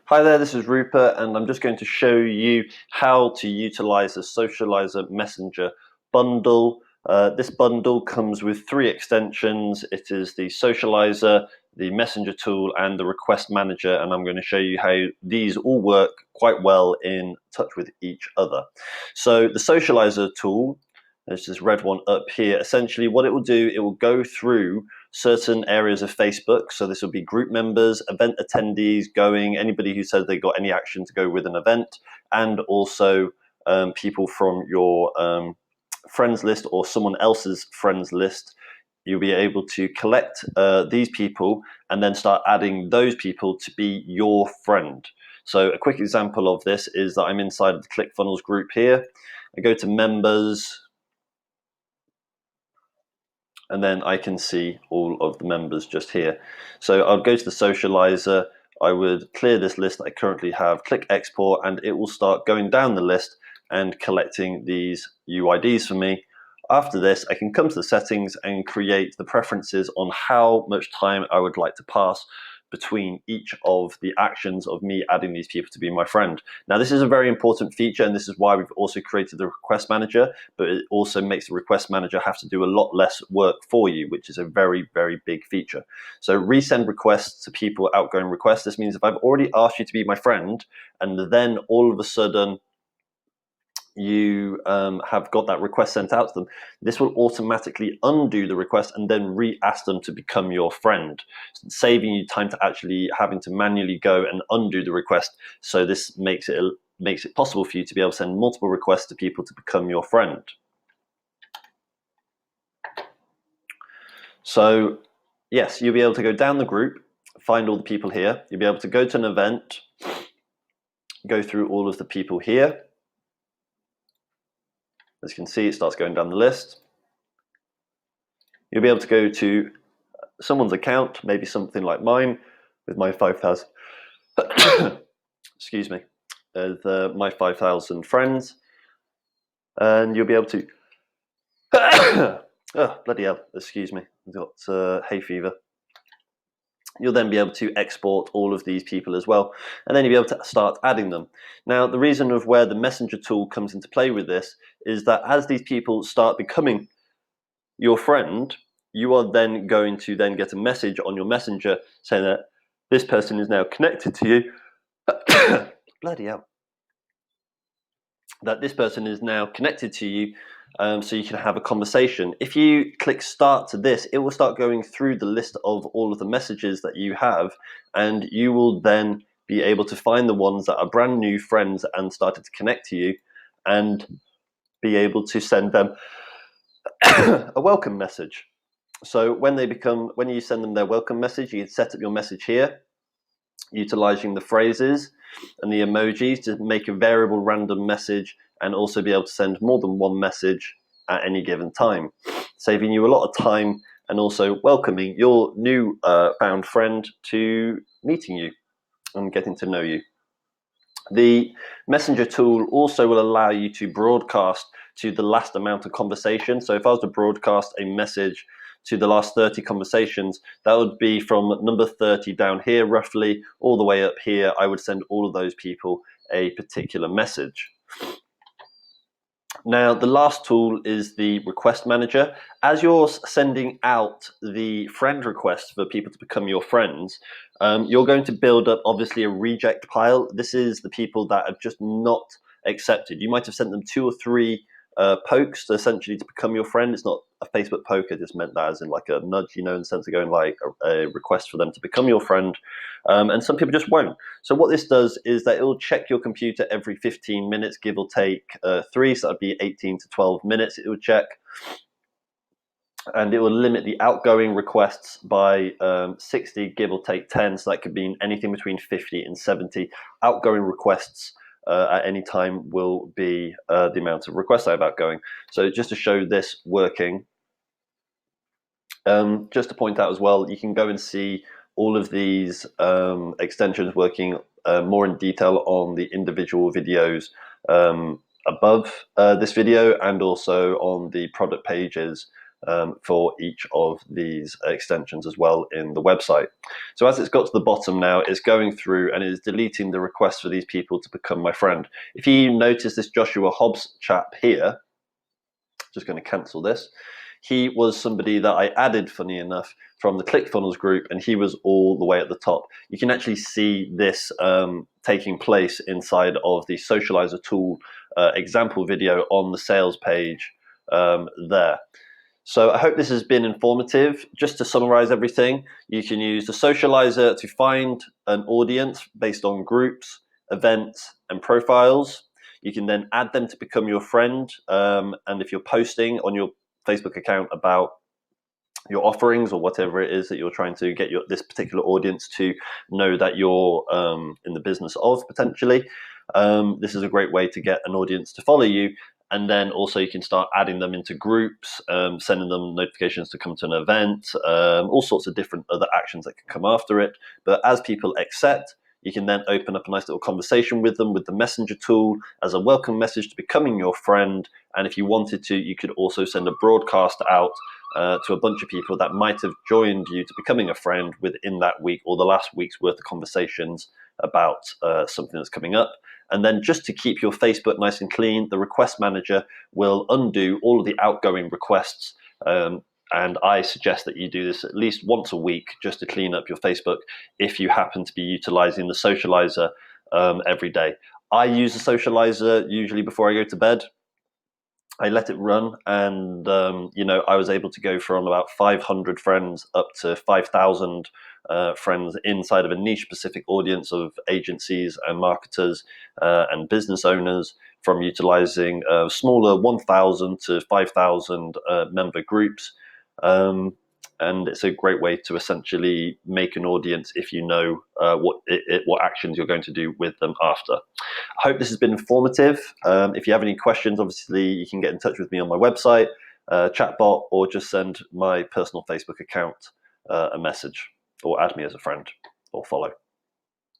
Hi there, this is Rupert, and I'm just going to show you how to utilize the Socialiser Messenger bundle. This bundle comes with 3 extensions. It is the Socialiser, the Messenger tool, and the Request Manager, and I'm going to show you how these all work quite well in touch with each other. So the Socialiser tool, there's this red one up here. Essentially what it will do, it will go through certain areas of Facebook. So this will be group members, event attendees going, anybody who says they got any action to go with an event, and also people from your friends list or someone else's friends list. You'll be able to collect these people and then start adding those people to be your friend. So a quick example of this is that I'm inside of the ClickFunnels group here. I go to members, and then I can see all of the members just here. So I'll go to the Socialiser, I would clear this list that I currently have, click export, and it will start going down the list and collecting these UIDs for me. After this, I can come to the settings and create the preferences on how much time I would like to pass between each of the actions of me adding these people to be my friend. Now, this is a very important feature, and this is why we've also created the Request Manager, but it also makes the Request Manager have to do a lot less work for you, which is a very, very big feature. So resend requests to people, outgoing requests. This means if I've already asked you to be my friend, and then all of a sudden you have got that request sent out to them, this will automatically undo the request and then re-ask them to become your friend, saving you time to actually having to manually go and undo the request. So this makes it possible for you to be able to send multiple requests to people to become your friend. So yes, you'll be able to go down the group, find all the people here. You'll be able to go to an event, go through all of the people here. As you can see, it starts going down the list. You'll be able to go to someone's account, maybe something like mine, with my 5,000, excuse me, my 5,000 friends, and you'll be able to, oh, bloody hell, excuse me, I've got hay fever. You'll then be able to export all of these people as well, and then you'll be able to start adding them. Now, the reason of where the Messenger tool comes into play with this is that as these people start becoming your friend, you are then going to then get a message on your Messenger saying that this person is now connected to you. Bloody hell. That this person is now connected to you, so you can have a conversation. If you click start to this, it will start going through the list of all of the messages that you have, and you will then be able to find the ones that are brand new friends and started to connect to you, and be able to send them a welcome message. So when you send them their welcome message, you can set up your message here, utilizing the phrases and the emojis to make a variable random message, and also be able to send more than one message at any given time, saving you a lot of time and also welcoming your new found friend to meeting you and getting to know you. The Messenger tool also will allow you to broadcast to the last amount of conversation. So if I was to broadcast a message to the last 30 conversations, that would be from number 30 down here roughly, all the way up here. I would send all of those people a particular message. Now, the last tool is the Request Manager. As you're sending out the friend requests for people to become your friends, you're going to build up, obviously, a reject pile. This is the people that have just not accepted. You might have sent them 2 or 3 pokes essentially to become your friend. It's not a Facebook poke, I just meant that as in like a nudge, in the sense of going like a request for them to become your friend. And some people just won't. So what this does is that it will check your computer every 15 minutes, give or take 3, so that'd be 18 to 12 minutes it will check. And it will limit the outgoing requests by 60, give or take 10, so that could mean anything between 50 and 70 outgoing requests at any time will be the amount of requests I have outgoing. So just to show this working, just to point out as well, you can go and see all of these extensions working more in detail on the individual videos above this video, and also on the product pages for each of these extensions as well in the website. So as it's got to the bottom now, it's going through and it's deleting the request for these people to become my friend. If you notice this Joshua Hobbs chap here, just going to cancel this. He was somebody that I added, funny enough, from the ClickFunnels group, and he was all the way at the top. You can actually see this taking place inside of the Socialiser tool example video on the sales page there. So I hope this has been informative. Just to summarize everything, you can use the Socialiser to find an audience based on groups, events, and profiles. You can then add them to become your friend. And if you're posting on your Facebook account about your offerings or whatever it is that you're trying to get this particular audience to know that you're in the business of potentially, this is a great way to get an audience to follow you. And then also you can start adding them into groups, sending them notifications to come to an event, all sorts of different other actions that can come after it. But as people accept, you can then open up a nice little conversation with them with the messenger tool as a welcome message to becoming your friend. And if you wanted to, you could also send a broadcast out to a bunch of people that might have joined you to becoming a friend within that week or the last week's worth of conversations about something that's coming up. And then just to keep your Facebook nice and clean, the request manager will undo all of the outgoing requests. And I suggest that you do this at least once a week just to clean up your Facebook if you happen to be utilizing the Socialiser every day. I use the Socialiser usually before I go to bed. I let it run, and I was able to go from about 500 friends up to 5,000 friends inside of a niche-specific audience of agencies and marketers and business owners, from utilizing smaller 1,000 to 5,000 member groups. And it's a great way to essentially make an audience if you know what actions you're going to do with them after. I hope this has been informative. If you have any questions, obviously you can get in touch with me on my website, chatbot, or just send my personal Facebook account a message, or add me as a friend, or follow.